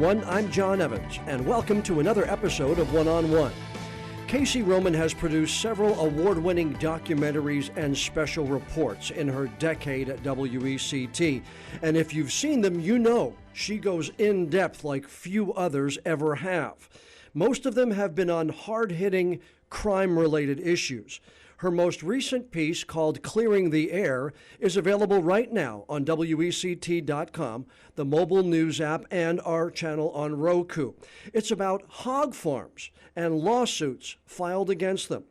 everyone. I'm John Evans, and welcome to another episode of One on One. Casey Roman has produced several award-winning documentaries and special reports in her decade at WECT. And if you've seen them, you know she goes in depth like few others ever have. Most of them have been on hard-hitting, crime-related issues. Her most recent piece, called Clearing the Air, is available right now on WECT.com, the mobile news app, and our channel on Roku. It's about hog farms and lawsuits filed against them.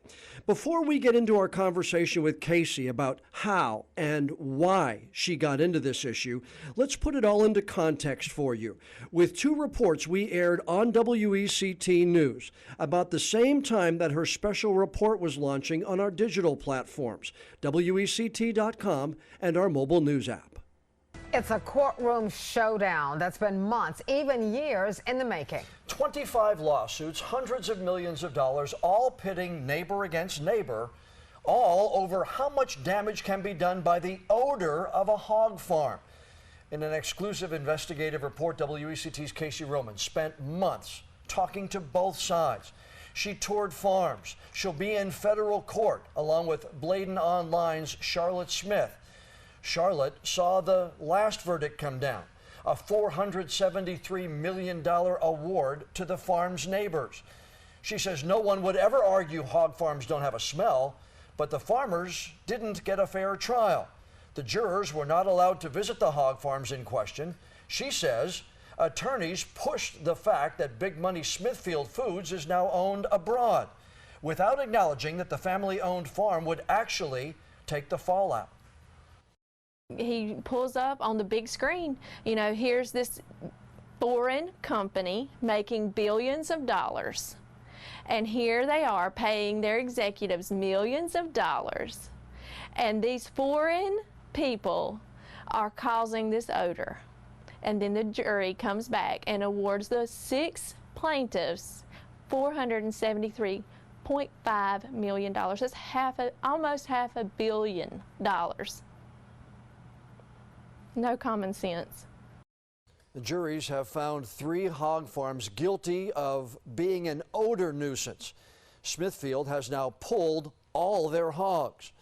Before we get into our conversation with Casey about how and why she got into this issue, let's put it all into context for you. With two reports we aired on WECT News about the same time that her special report was launching on our digital platforms, WECT.com and our mobile news app. It's a courtroom showdown that's been months, even years in the making. 25 lawsuits, hundreds of millions of dollars, all pitting neighbor against neighbor, all over how much damage can be done by the odor of a hog farm. In an exclusive investigative report, WECT's Casey Roman spent months talking to both sides. She toured farms. She'll be in federal court along with Bladen Online's Charlotte Smith. Charlotte saw the last verdict come down, a $473 million award to the farm's neighbors. She says no one would ever argue hog farms don't have a smell, but the farmers didn't get a fair trial. The jurors were not allowed to visit the hog farms in question. She says attorneys pushed the fact that Big Money Smithfield Foods is now owned abroad, without acknowledging that the family-owned farm would actually take the fallout. He pulls up on the big screen, you know, here's this foreign company making billions of dollars, and here they are paying their executives millions of dollars, and these foreign people are causing this odor. And then the jury comes back and awards the 6 plaintiffs $473.5 million. That's almost half a billion dollars. No common sense. The juries have found 3 hog farms guilty of being an odor nuisance. Smithfield has now pulled all their hogs.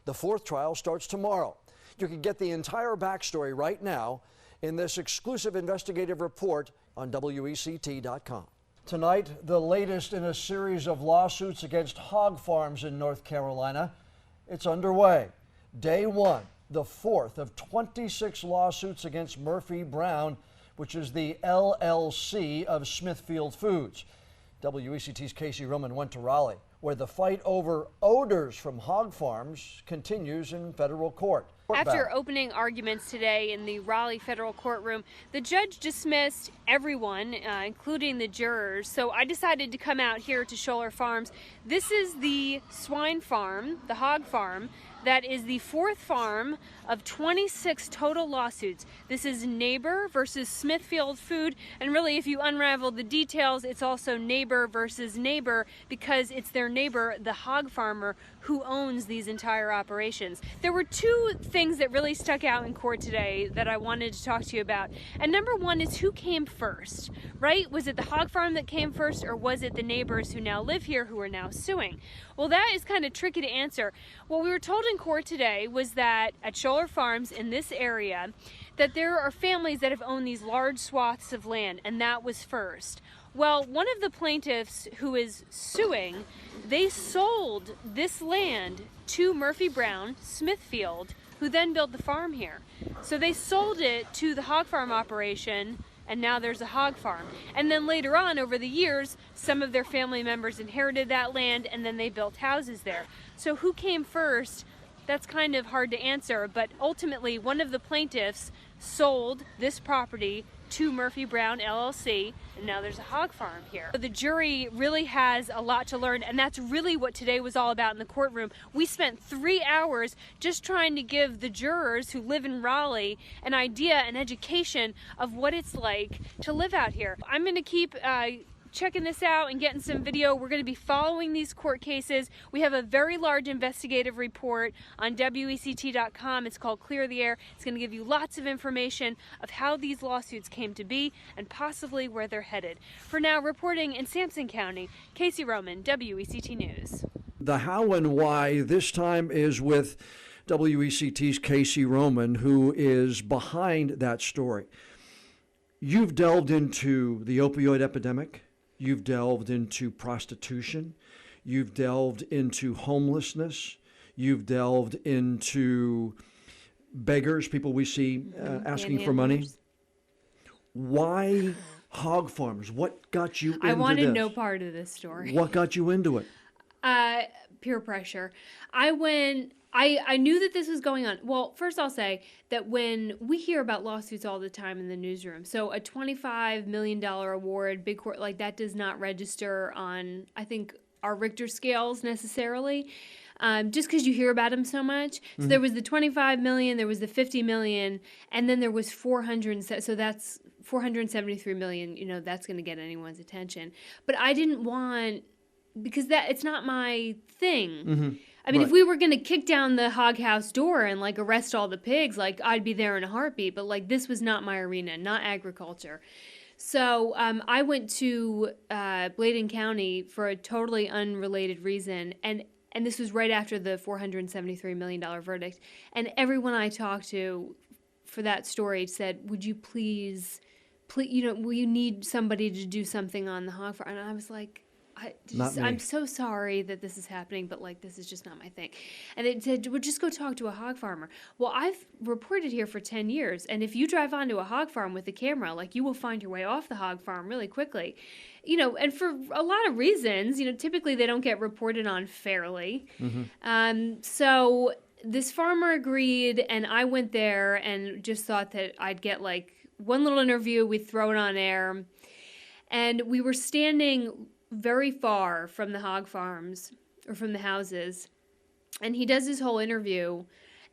The 4th trial starts tomorrow. You can get the entire backstory right now in this exclusive investigative report on WECT.com. Tonight, the latest in a series of lawsuits against hog farms in North Carolina. It's underway. Day 1. The 4th of 26 lawsuits against Murphy Brown, which is the LLC of Smithfield Foods. WECT's Casey Roman went to Raleigh, where the fight over odors from hog farms continues in federal court. After opening arguments today in the Raleigh federal courtroom, the judge dismissed everyone, including the jurors. So I decided to come out here to Scholler Farms. This is the swine farm, the hog farm, that is the 4th farm of 26 total lawsuits. This is neighbor versus Smithfield Food, and really if you unravel the details, it's also neighbor versus neighbor, because it's their neighbor, the hog farmer, who owns these entire operations. There were 2 things that really stuck out in court today that I wanted to talk to you about. And number 1 is who came first, right? Was it the hog farm that came first, or was it the neighbors who now live here who are now suing? Well, that is kind of tricky to answer. What we were told in court today was that at Scholler Farms in this area, that there are families that have owned these large swaths of land, and that was first. Well, one of the plaintiffs who is suing, they sold this land to Murphy Brown, Smithfield, who then built the farm here. So they sold it to the hog farm operation, and now there's a hog farm. And then later on, over the years, some of their family members inherited that land, and then they built houses there. So who came first? That's kind of hard to answer, but ultimately one of the plaintiffs sold this property to Murphy Brown LLC, and now there's a hog farm here. The jury really has a lot to learn, and that's really what today was all about in the courtroom. We spent 3 hours just trying to give the jurors who live in Raleigh an idea, an education of what it's like to live out here. I'm going to keep checking this out and getting some video. We're going to be following these court cases. We have a very large investigative report on WECT.com. It's called Clear the Air. It's going to give you lots of information of how these lawsuits came to be and possibly where they're headed. For now, reporting in Sampson County, Casey Roman, WECT News. The how and why this time is with WECT's Casey Roman, who is behind that story. You've delved into the opioid epidemic. You've delved into prostitution. You've delved into homelessness. You've delved into beggars, people we see asking for money. Why hog farms? What got you into this? I wanted no part of this story. What got you into it? Peer pressure. I knew that this was going on. Well, first I'll say that when we hear about lawsuits all the time in the newsroom, so a $25 million award, big court, like that does not register on, I think, our Richter scales necessarily, just because you hear about them so much. So there was the 25 million, there was the 50 million, and then there was 400, so that's 473 million, you know, that's going to get anyone's attention. But I didn't want, because that it's not my thing. I mean, Right. if we were going to kick down the hog house door and like arrest all the pigs, like I'd be there in a heartbeat. But like this was not my arena, not agriculture. So I went to Bladen County for a totally unrelated reason, and this was right after the $473 million verdict. And everyone I talked to for that story said, "Would you please, you know, we need somebody to do something on the hog farm?" And I was like, I'm so sorry that this is happening, but like this is just not my thing. And it said, "Well, just go talk to a hog farmer." Well, I've reported here for 10 years, and if you drive onto a hog farm with a camera, like you will find your way off the hog farm really quickly. You know, and for a lot of reasons, you know, typically they don't get reported on fairly. So this farmer agreed, and I went there and just thought that I'd get like one little interview, we'd throw it on air, and we were standing very far from the hog farms or from the houses, and he does his whole interview,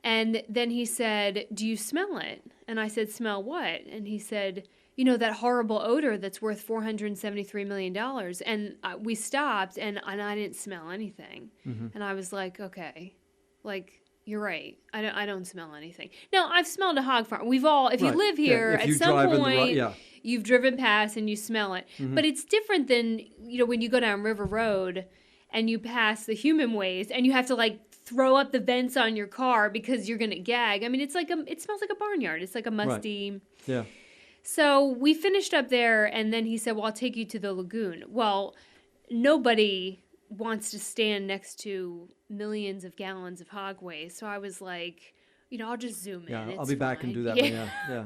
and then he said, "Do you smell it?" And I said, "Smell what?" And he said, "You know, that horrible odor that's worth $473 million. And we stopped, and I didn't smell anything. And I was like, okay, like, you're right. I don't smell anything. Now, I've smelled a hog farm. We've all, if you Right. live here, Yeah, if at you some drive in the point, you've driven past and you smell it. But it's different than, you know, when you go down River Road and you pass the human waste and you have to, like, throw up the vents on your car because you're going to gag. I mean, it's like it smells like a barnyard. It's like a musty... Right. Yeah. So we finished up there, and then he said, "Well, I'll take you to the lagoon." Well, nobody wants to stand next to millions of gallons of hog waste. So I was like, you know, I'll just zoom in. Yeah, I'll It's be back and fine. do that. Yeah. Yeah.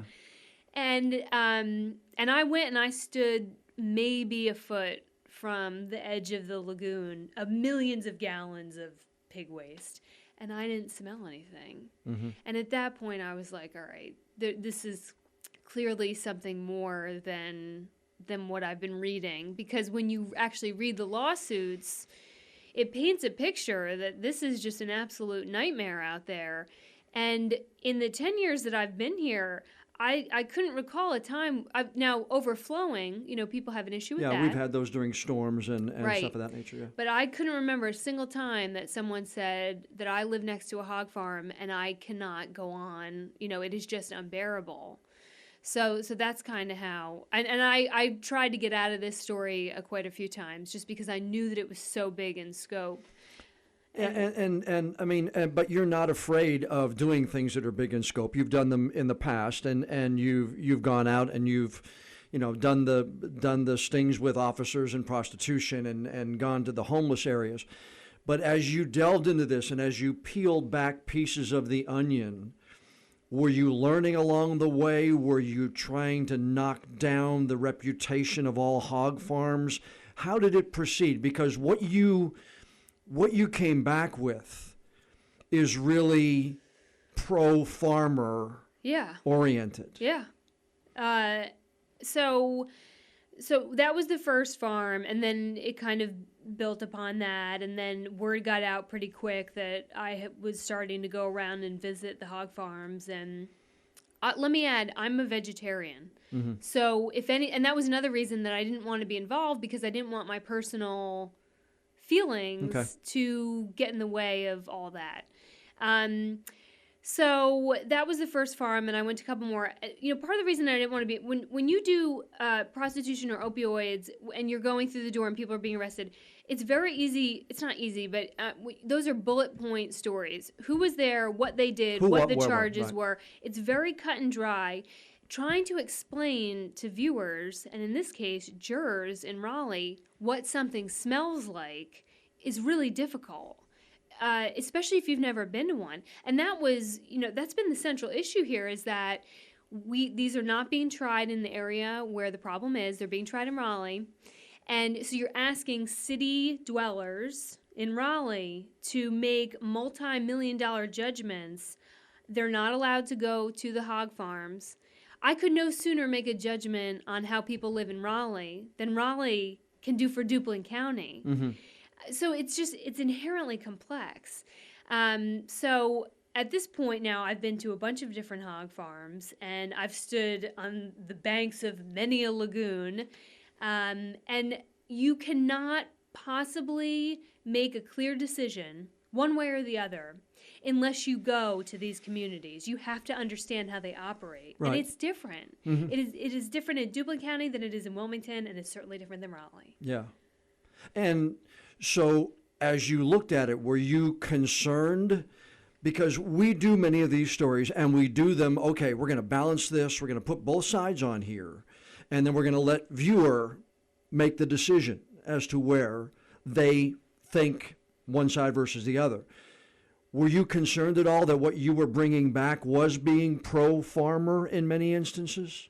And I went and I stood maybe a foot from the edge of the lagoon of millions of gallons of pig waste, and I didn't smell anything. And at that point, I was like, all right, this is clearly something more than what I've been reading, because when you actually read the lawsuits, it paints a picture that this is just an absolute nightmare out there. And in the 10 years that I've been here, I couldn't recall a time. Now, overflowing, you know, people have an issue with that. Yeah, we've had those during storms and Right. stuff of that nature. Yeah. But I couldn't remember a single time that someone said that I live next to a hog farm and I cannot go on. You know, it is just unbearable. So that's kind of how. And I tried to get out of this story quite a few times just because I knew that it was so big in scope. And I mean, but you're not afraid of doing things that are big in scope. You've done them in the past, and you've gone out and you've, you know, done the stings with officers and prostitution and gone to the homeless areas. But as you delved into this and as you peeled back pieces of the onion, were you learning along the way? Were you trying to knock down the reputation of all hog farms? How did it proceed? Because what you came back with is really pro-farmer oriented. Yeah. So that was the first farm, and then it kind of built upon that, and then word got out pretty quick that I was starting to go around and visit the hog farms, and let me add, I'm a vegetarian. So if any, and that was another reason that I didn't want to be involved, because I didn't want my personal feelings to get in the way of all that. So that was the first farm, and I went to a couple more. Part of the reason I didn't want to be, when you do prostitution or opioids and you're going through the door and people are being arrested, it's very easy. It's not easy, but those are bullet point stories. Who was there, what they did, what the charges were. It's very cut and dry. Trying to explain to viewers, and in this case, jurors in Raleigh, what something smells like is really difficult. Especially if you've never been to one. And that was, that's been the central issue here, is that these are not being tried in the area where the problem is. They're being tried in Raleigh. And so you're asking city dwellers in Raleigh to make multi-million-dollar judgments. They're not allowed to go to the hog farms. I could no sooner make a judgment on how people live in Raleigh than Raleigh can do for Duplin County. So it's inherently complex. So at this point now, I've been to a bunch of different hog farms, and I've stood on the banks of many a lagoon. And you cannot possibly make a clear decision one way or the other unless you go to these communities. You have to understand how they operate. Right. And it's different. It is different in Duplin County than it is in Wilmington, and it's certainly different than Raleigh. Yeah. And so as you looked at it, were you concerned? Because we do many of these stories, and we do them, okay, we're going to balance this, we're going to put both sides on here, and then we're going to let viewer make the decision as to where they think one side versus the other. Were you concerned at all that what you were bringing back was being pro-farmer in many instances?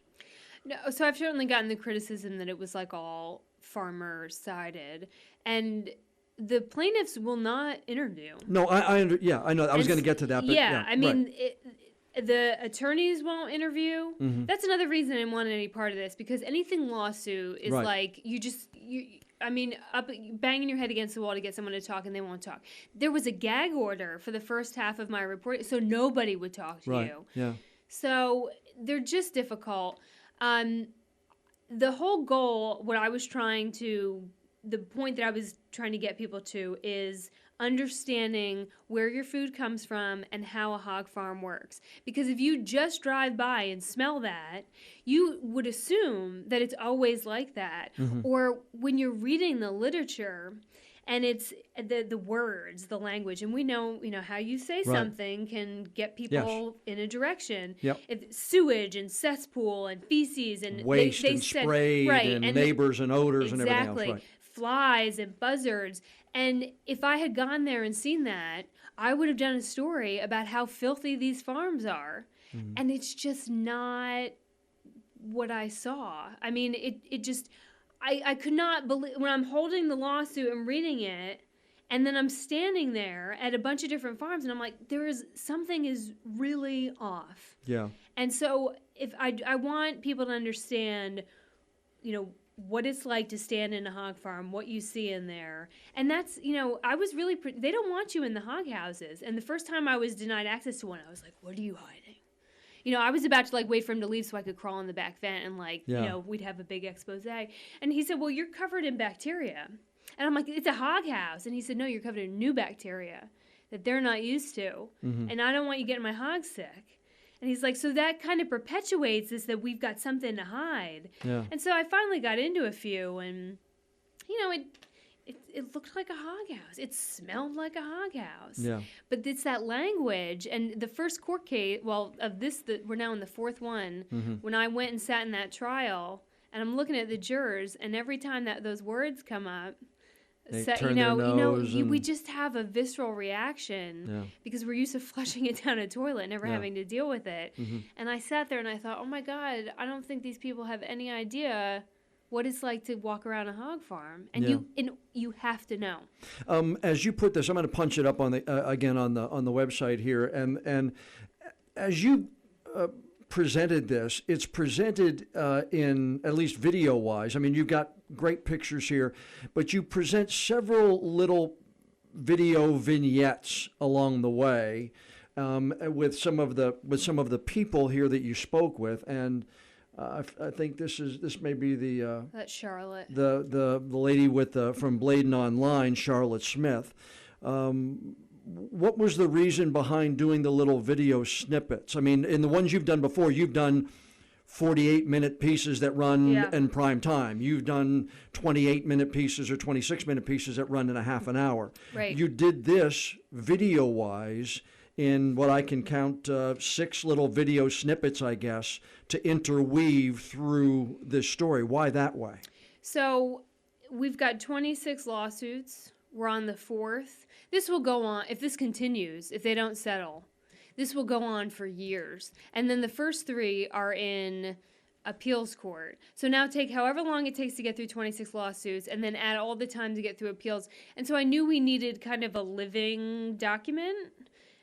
No, so I've certainly gotten the criticism that it was like all farmer-sided, and the plaintiffs will not interview. No, I know. I was going to get to that. But I mean, the attorneys won't interview. That's another reason I didn't want any part of this, because anything lawsuit is like up banging your head against the wall to get someone to talk, and they won't talk. There was a gag order for the first half of my report, so nobody would talk to you. Yeah. So they're just difficult. The whole goal, the point that I was trying to get people to, is understanding where your food comes from and how a hog farm works. Because if you just drive by and smell that, you would assume that it's always like that. Or when you're reading the literature and it's the words, the language, and we know how you say something can get people in a direction. If sewage and cesspool and feces and waste and sprayed and neighbors and odors and everything else. Flies and buzzards. And if I had gone there and seen that, I would have done a story about how filthy these farms are. And it's just not what I saw. I mean, it just, I could not believe, when I'm holding the lawsuit and reading it, and then I'm standing there at a bunch of different farms, and I'm like, something is really off. Yeah. And so if I want people to understand, what it's like to stand in a hog farm, what you see in there. And that's, I was really, they don't want you in the hog houses. And the first time I was denied access to one, I was like, what are you hiding? I was about to wait for him to leave so I could crawl in the back vent and we'd have a big expose. And he said, well, you're covered in bacteria. And I'm like, it's a hog house. And he said, no, you're covered in new bacteria that they're not used to. And I don't want you getting my hogs sick. And he's like, so that kind of perpetuates this, that we've got something to hide. Yeah. And so I finally got into a few, and, it looked like a hog house. It smelled like a hog house. Yeah. But it's that language. And the first court case, we're now in the fourth one, when I went and sat in that trial, and I'm looking at the jurors, and every time that those words come up, we just have a visceral reaction because we're used to flushing it down a toilet, never having to deal with it. And I sat there and I thought, oh my God, I don't think these people have any idea what it's like to walk around a hog farm. And you have to know. As you put this, I'm going to punch it up on the again on the website here, and as you presented this, it's presented in, at least video-wise. I mean, you've got great pictures here, but you present several little video vignettes along the way with some of the people here that you spoke with, and I think this may be That's Charlotte. the lady from Bladen Online, Charlotte Smith. What was the reason behind doing the little video snippets? I mean, in the ones you've done before, you've done 48-minute pieces that run in prime time. You've done 28-minute pieces or 26-minute pieces that run in a half an hour. Right. You did this video-wise in what I can count 6 little video snippets, I guess, to interweave through this story. Why that way? So we've got 26 lawsuits. We're on the 4th. This will go on, if this continues, if they don't settle, this will go on for years. And then the first 3 are in appeals court. So now take however long it takes to get through 26 lawsuits and then add all the time to get through appeals. And so I knew we needed kind of a living document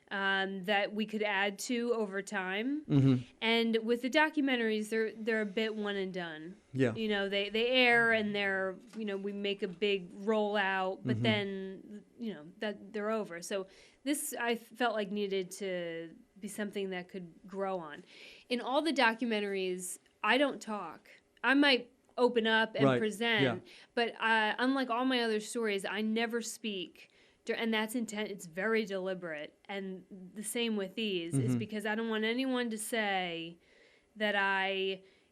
that we could add to over time. Mm-hmm. And with the documentaries, they're a bit one and done. Yeah. You know, they air and they're, you know, we make a big rollout, but then, you know, that they're over. So this I felt like needed to be something that could grow on. In all the documentaries, I don't talk. I might open up and present, but unlike all my other stories, I never speak. And that's intent. It's very deliberate. And the same with these is because I don't want anyone to say that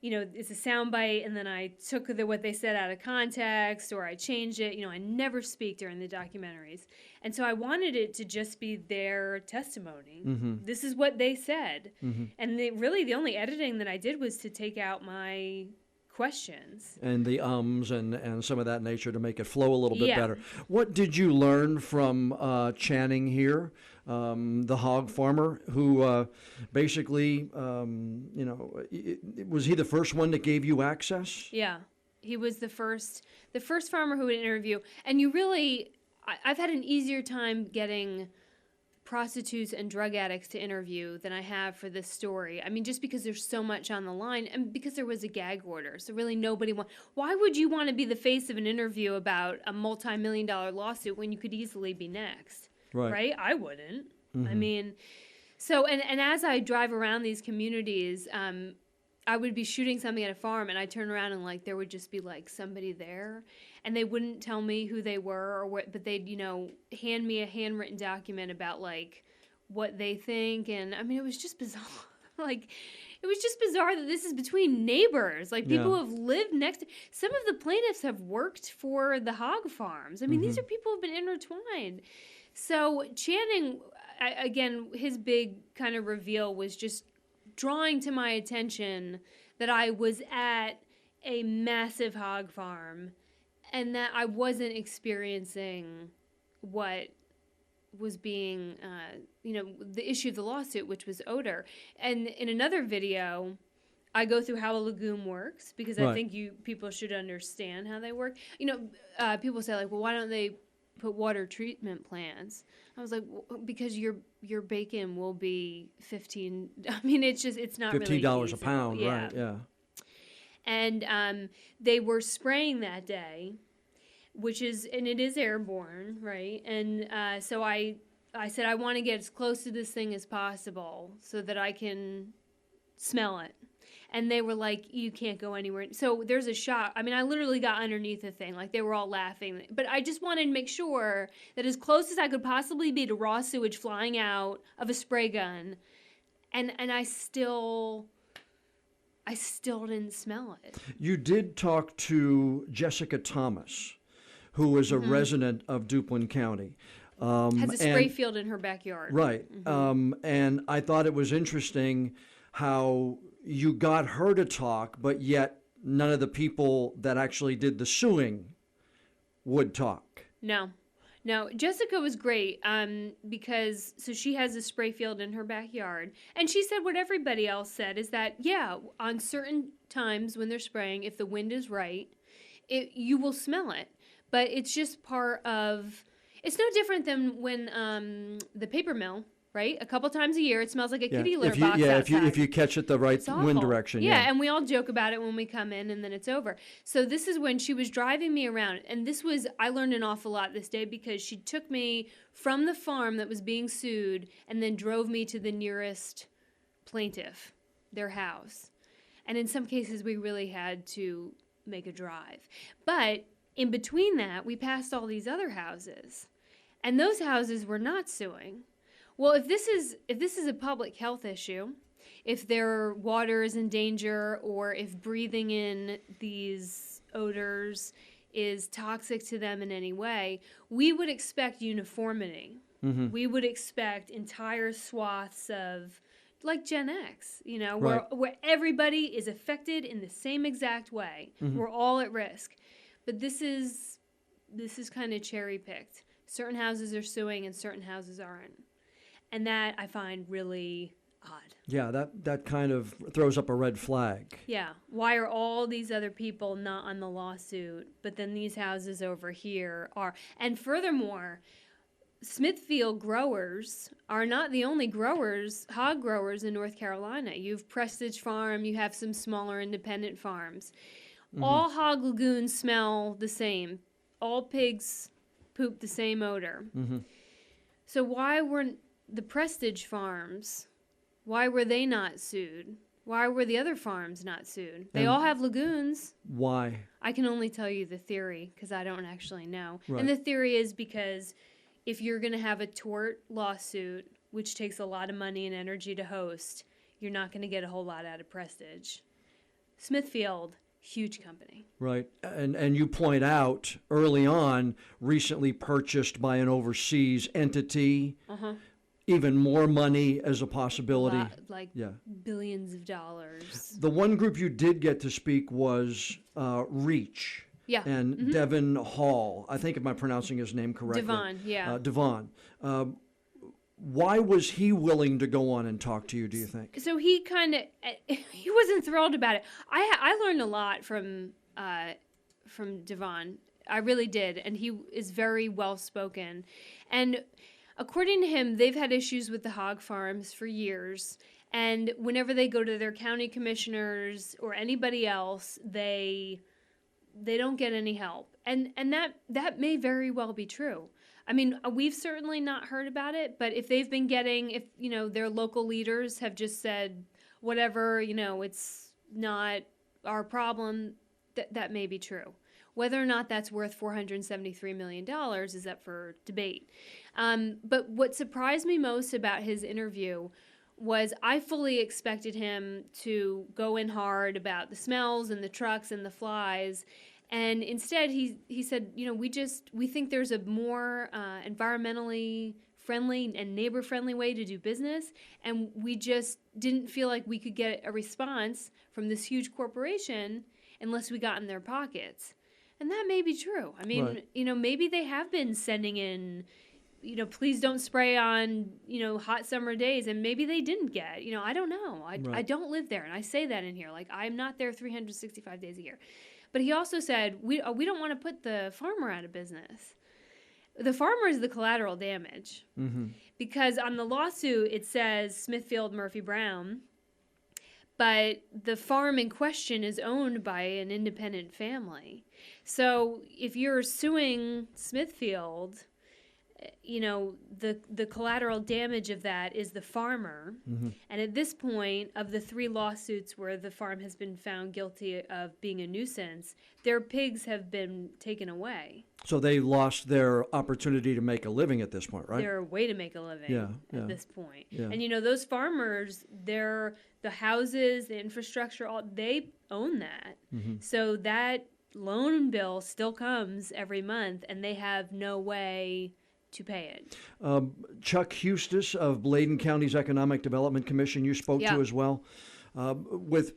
it's a soundbite and then I took what they said out of context or I changed it. You know, I never speak during the documentaries. And so I wanted it to just be their testimony. This is what they said. And really the only editing that I did was to take out my questions and the and some of that nature to make it flow a little bit better. What did you learn from Channing here, the hog farmer, who basically, was he the first one that gave you access? Yeah, he was the first farmer who would interview. And you really, I've had an easier time getting prostitutes and drug addicts to interview than I have for this story. I mean, just because there's so much on the line and because there was a gag order. So really why would you want to be the face of an interview about a multi-million-dollar lawsuit when you could easily be next? Right? I wouldn't. I mean, so, and as I drive around these communities, I would be shooting something at a farm and I'd turn around and there would just be somebody there and they wouldn't tell me who they were or what, but they'd, hand me a handwritten document about what they think. And I mean, it was just bizarre. It was just bizarre that this is between neighbors, people who have lived next to, some of the plaintiffs have worked for the hog farms. I mean, these are people who've been intertwined. So Channing, again, his big kind of reveal was just drawing to my attention that I was at a massive hog farm and that I wasn't experiencing what was being, the issue of the lawsuit, which was odor. And in another video, I go through how a lagoon works because I think people should understand how they work. People say well, why don't they put water treatment plants? I was like, well, because your bacon will be $15. I mean, it's not really $15 a pound, right? Yeah. And they were spraying that day, and it is airborne, right? And so I said I want to get as close to this thing as possible so that I can smell it. And they were like, you can't go anywhere. So there's a shot. I mean, I literally got underneath the thing. They were all laughing. But I just wanted to make sure that as close as I could possibly be to raw sewage flying out of a spray gun. And I still didn't smell it. You did talk to Jessica Thomas, who is a resident of Duplin County. Has a spray field in her backyard. Right. And I thought it was interesting how you got her to talk, but yet none of the people that actually did the suing would talk. No, Jessica was great because she has a spray field in her backyard. And she said what everybody else said is that, on certain times when they're spraying, if the wind is right, you will smell it. But it's just part of, it's no different than when the paper mill right? A couple times a year. It smells like a Yeah. kitty litter If you, box yeah, outside. if you catch it the right It's awful. wind direction. Yeah, and we all joke about it when we come in, and then it's over. So this is when she was driving me around, and I learned an awful lot this day because she took me from the farm that was being sued and then drove me to the nearest plaintiff, their house. And in some cases, we really had to make a drive. But in between that, we passed all these other houses, and those houses were not suing. Well, if this is a public health issue, if their water is in danger, or if breathing in these odors is toxic to them in any way, we would expect uniformity. Mm-hmm. We would expect entire swaths of, like Gen X, Right. where everybody is affected in the same exact way. Mm-hmm. We're all at risk. But this is kind of cherry picked. Certain houses are suing and certain houses aren't. And that I find really odd. Yeah, that kind of throws up a red flag. Yeah. Why are all these other people not on the lawsuit, but then these houses over here are? And furthermore, Smithfield growers are not the only hog growers in North Carolina. You have Prestige Farm, you have some smaller independent farms. Mm-hmm. All hog lagoons smell the same. All pigs poop the same odor. Mm-hmm. So why weren't the Prestige farms, why were they not sued? Why were the other farms not sued? They all have lagoons. Why? I can only tell you the theory because I don't actually know. Right. And the theory is because if you're going to have a tort lawsuit, which takes a lot of money and energy to host, you're not going to get a whole lot out of Prestige. Smithfield, huge company. Right. And you point out early on, recently purchased by an overseas entity, even more money as a possibility. Like billions of dollars. The one group you did get to speak was Reach. Yeah. And Devon Hall. I think, am I pronouncing his name correctly? Devon, yeah. Devon. Why was he willing to go on and talk to you, do you think? So he he wasn't thrilled about it. I learned a lot from Devon. I really did. And he is very well-spoken. And according to him, they've had issues with the hog farms for years. And whenever they go to their county commissioners or anybody else, they don't get any help. And that may very well be true. I mean, we've certainly not heard about it, but if they've been getting, their local leaders have just said, whatever, it's not our problem, that may be true. Whether or not that's worth $473 million is up for debate. But what surprised me most about his interview was I fully expected him to go in hard about the smells and the trucks and the flies. And instead, he said, we think there's a more environmentally friendly and neighbor-friendly way to do business, and we just didn't feel like we could get a response from this huge corporation unless we got in their pockets. And that may be true. I mean, right. Maybe they have been sending in, please don't spray on, hot summer days, and maybe they didn't get, I don't know. I don't live there, and I say that in here. Like, I'm not there 365 days a year. But he also said, we don't want to put the farmer out of business. The farmer is the collateral damage. Mm-hmm. Because on the lawsuit, it says Smithfield Murphy Brown, but the farm in question is owned by an independent family. So if you're suing Smithfield, the collateral damage of that is the farmer. Mm-hmm. And at this point, of the 3 lawsuits where the farm has been found guilty of being a nuisance, their pigs have been taken away. So they lost their opportunity to make a living at this point, right? Their way to make a living at this point. Yeah. And, those farmers, the houses, the infrastructure, they own that. Mm-hmm. So that loan bill still comes every month, and they have no way to pay it. Chuck Hustis of Bladen County's Economic Development Commission you spoke to as well. With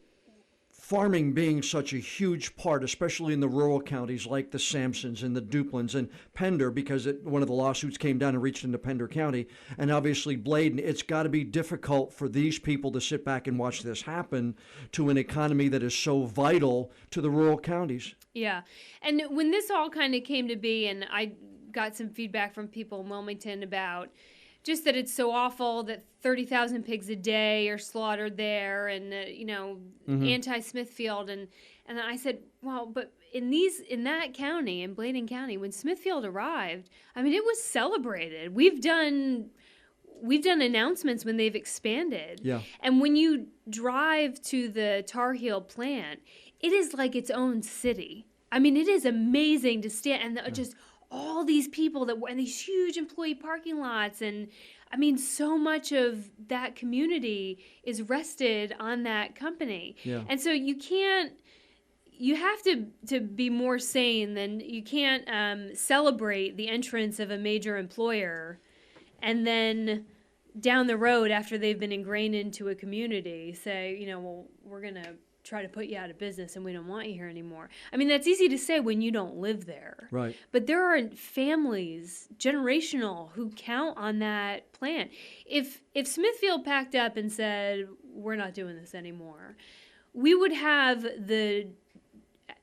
farming being such a huge part, especially in the rural counties like the Sampsons and the Duplins and Pender, because one of the lawsuits came down and reached into Pender County, and obviously Bladen, it's got to be difficult for these people to sit back and watch this happen to an economy that is so vital to the rural counties. Yeah. And when this all kind of came to be, and I got some feedback from people in Wilmington about just that it's so awful that 30,000 pigs a day are slaughtered there, and anti-Smithfield, and I said, well, but in that county, in Bladen County, when Smithfield arrived, I mean, it was celebrated. We've done announcements when they've expanded. Yeah. And when you drive to the Tar Heel plant, it is like its own city. I mean, it is amazing to stand and just all these people and these huge employee parking lots, and I mean, so much of that community is rested on that company. Yeah. And so you have to be more sane than you can't celebrate the entrance of a major employer and then down the road after they've been ingrained into a community say, well, we're going to try to put you out of business and we don't want you here anymore. I mean, that's easy to say when you don't live there. Right. But there are families, generational, who count on that plant. If Smithfield packed up and said, we're not doing this anymore, we would have the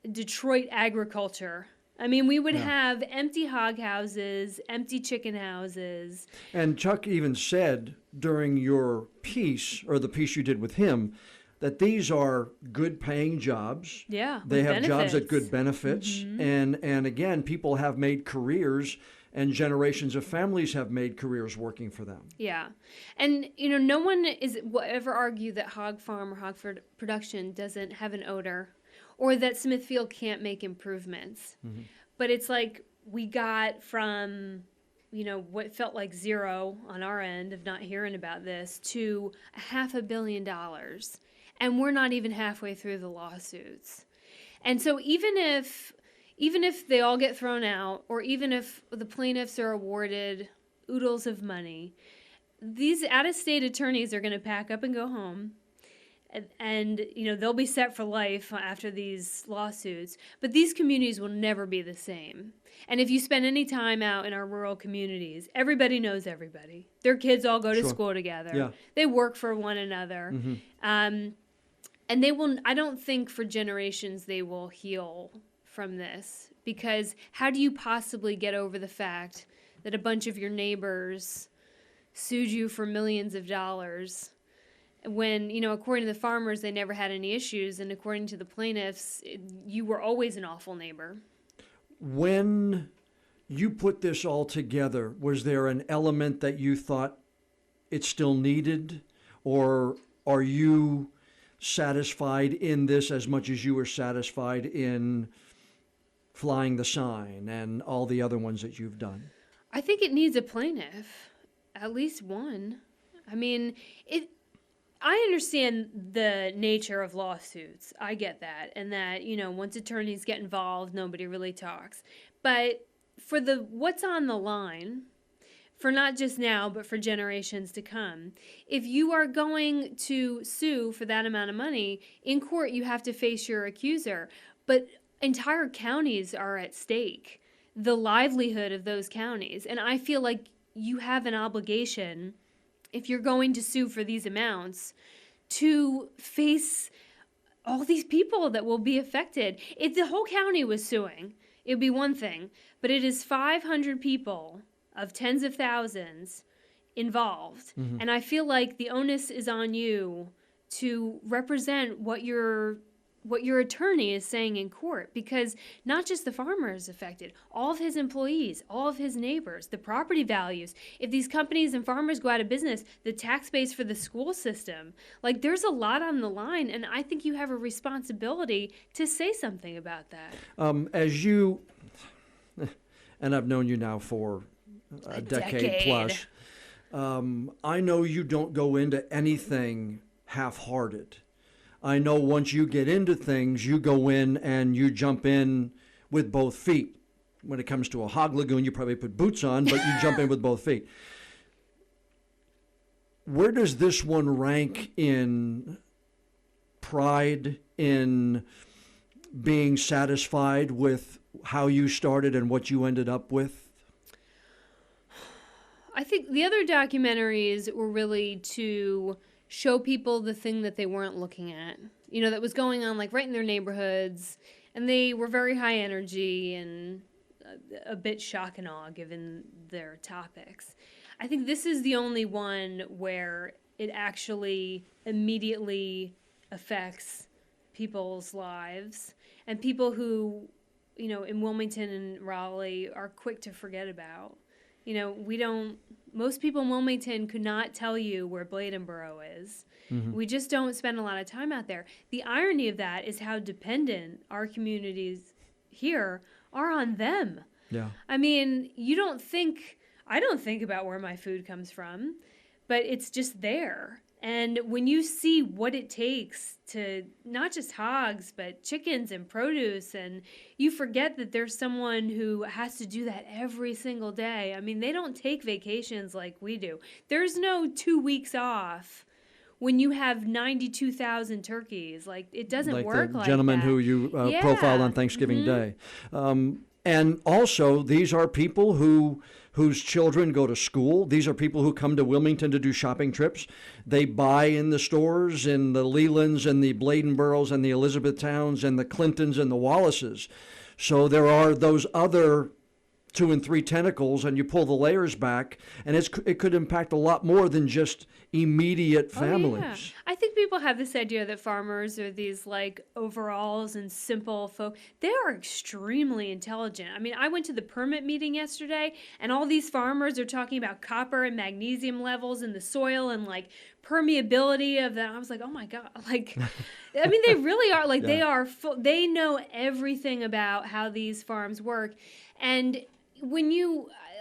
Detroit agriculture. I mean, we would have empty hog houses, empty chicken houses. And Chuck even said during your piece, or the piece you did with him, that these are good paying jobs. Yeah. They have jobs at benefits. good benefits. And again, people have made careers, and generations of families have made careers working for them. Yeah. And, no one will ever argue that hog farm or hog production doesn't have an odor, or that Smithfield can't make improvements. But it's like we got from, what felt like zero on our end of not hearing about this to $500 million. And we're not even halfway through the lawsuits. And so even if they all get thrown out, or even if the plaintiffs are awarded oodles of money, these out-of-state attorneys are going to pack up and go home. And they'll be set for life after these lawsuits. But these communities will never be the same. And if you spend any time out in our rural communities, everybody knows everybody. Their kids all go to school together. Yeah. They work for one another. And they will, I don't think for generations they will heal from this. Because how do you possibly get over the fact that a bunch of your neighbors sued you for millions of dollars when, according to the farmers, they never had any issues, and according to the plaintiffs, you were always an awful neighbor? When you put this all together, was there an element that you thought it still needed, or are you satisfied in this as much as you were satisfied in Flying the Sign and all the other ones that you've done? I think it needs a plaintiff, at least one. I mean, I understand the nature of lawsuits. I get that. And that, once attorneys get involved, nobody really talks. But for what's on the line, for not just now, but for generations to come, if you are going to sue for that amount of money, in court you have to face your accuser. But entire counties are at stake, the livelihood of those counties. And I feel like you have an obligation, if you're going to sue for these amounts, to face all these people that will be affected. If the whole county was suing, it would be one thing, but it is 500 people of tens of thousands involved. And I feel like the onus is on you to represent what your attorney is saying in court, because not just the farmer is affected, all of his employees, all of his neighbors, the property values. If these companies and farmers go out of business, the tax base for the school system, like there's a lot on the line, and I think you have a responsibility to say something about that. As you, and I've known you now for a decade plus, I know you don't go into anything half-hearted. I know once you get into things, you go in and you jump in with both feet. When it comes to a hog lagoon, you probably put boots on, but you jump in with both feet. Where does this one rank in pride, in being satisfied with how you started and what you ended up with? I think the other documentaries were really to show people the thing that they weren't looking at, that was going on like right in their neighborhoods, and they were very high energy and a bit shock and awe given their topics. I think this is the only one where it actually immediately affects people's lives, and people who, in Wilmington and Raleigh are quick to forget about. Most people in Wilmington could not tell you where Bladenboro is. Mm-hmm. We just don't spend a lot of time out there. The irony of that is how dependent our communities here are on them. Yeah. I mean, I don't think about where my food comes from, but it's just there. And when you see what it takes to not just hogs, but chickens and produce, and you forget that there's someone who has to do that every single day. I mean, they don't take vacations like we do. There's no 2 weeks off when you have 92,000 turkeys. Like, it doesn't work like that. Like the gentleman who you profiled on Thanksgiving Day. And also, these are people whose children go to school. These are people who come to Wilmington to do shopping trips. They buy in the stores in the Lelands and the Bladenboros and the Elizabethtowns and the Clintons and the Wallaces. So there are those other 2 and 3 tentacles, and you pull the layers back, and it could impact a lot more than just immediate families. Yeah. I think people have this idea that farmers are these like overalls and simple folk. They are extremely intelligent. I mean, I went to the permit meeting yesterday, and all these farmers are talking about copper and magnesium levels in the soil and like permeability of that. I was like, oh my God. Like, I mean, they really are like, they know everything about how these farms work. And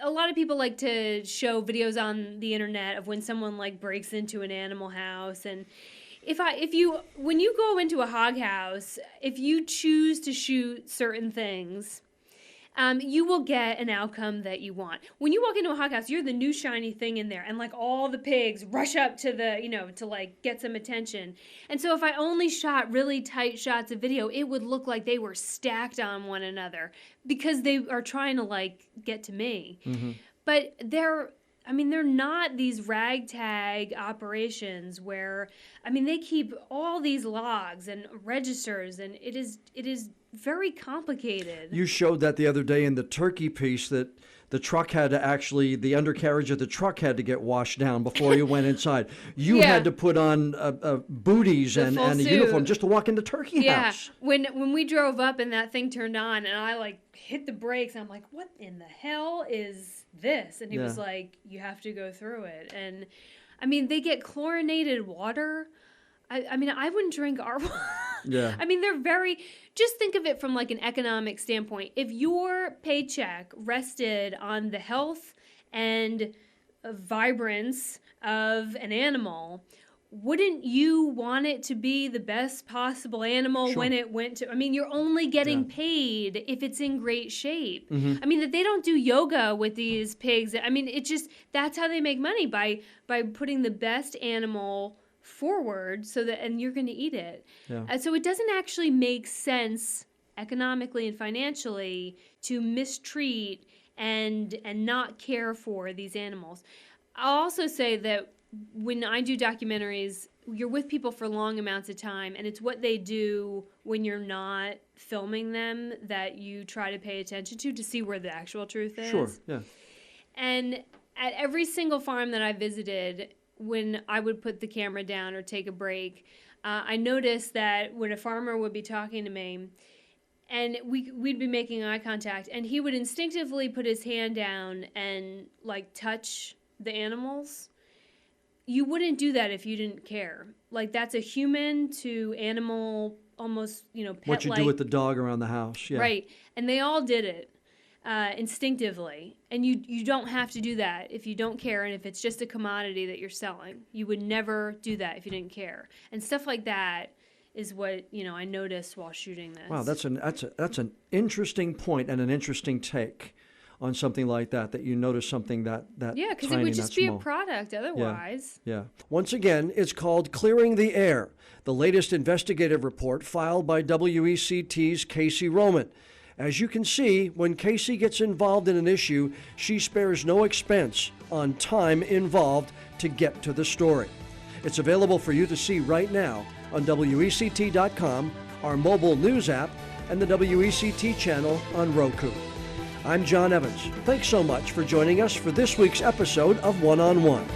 a lot of people like to show videos on the internet of when someone like breaks into an animal house. And when you go into a hog house, if you choose to shoot certain things, you will get an outcome that you want. When you walk into a hog house, you're the new shiny thing in there, and like all the pigs rush up to to like get some attention. And so if I only shot really tight shots of video, it would look like they were stacked on one another because they are trying to like get to me. Mm-hmm. But they're not these ragtag operations where, they keep all these logs and registers, and it is very complicated. You showed that the other day in the turkey piece, that the truck had to the undercarriage of the truck had to get washed down before you went inside. You had to put on booties and a uniform just to walk into turkey house. When we drove up and that thing turned on and I like hit the brakes, I'm like, what in the hell is this? And he was like, you have to go through it. And they get chlorinated water. I wouldn't drink our water. Yeah. Just think of it from like an economic standpoint. If your paycheck rested on the health and vibrance of an animal, wouldn't you want it to be the best possible animal when it went to, you're only getting paid if it's in great shape. Mm-hmm. That they don't do yoga with these pigs. That's how they make money, by putting the best animal forward and you're going to eat it. Yeah. So it doesn't actually make sense economically and financially to mistreat and not care for these animals. I'll also say that when I do documentaries, you're with people for long amounts of time, and it's what they do when you're not filming them that you try to pay attention to see where the actual truth is. Sure, yeah. And at every single farm that I visited, when I would put the camera down or take a break, I noticed that when a farmer would be talking to me, and we'd be making eye contact, and he would instinctively put his hand down and like touch the animals. You wouldn't do that if you didn't care. Like, that's a human to animal, almost, pet-like. What you do with the dog around the house, yeah. Right, and they all did it. Instinctively, and you don't have to do that if you don't care, and if it's just a commodity that you're selling. You would never do that if you didn't care, and stuff like that is what I noticed while shooting this. Wow, that's an interesting point and an interesting take on something like that you notice something that yeah, because it would just be a product otherwise. Yeah. Once again, it's called Clearing the Air, the latest investigative report filed by WECT's Casey Roman. As you can see, when Casey gets involved in an issue, she spares no expense on time involved to get to the story. It's available for you to see right now on WECT.com, our mobile news app, and the WECT channel on Roku. I'm John Evans. Thanks so much for joining us for this week's episode of One on One.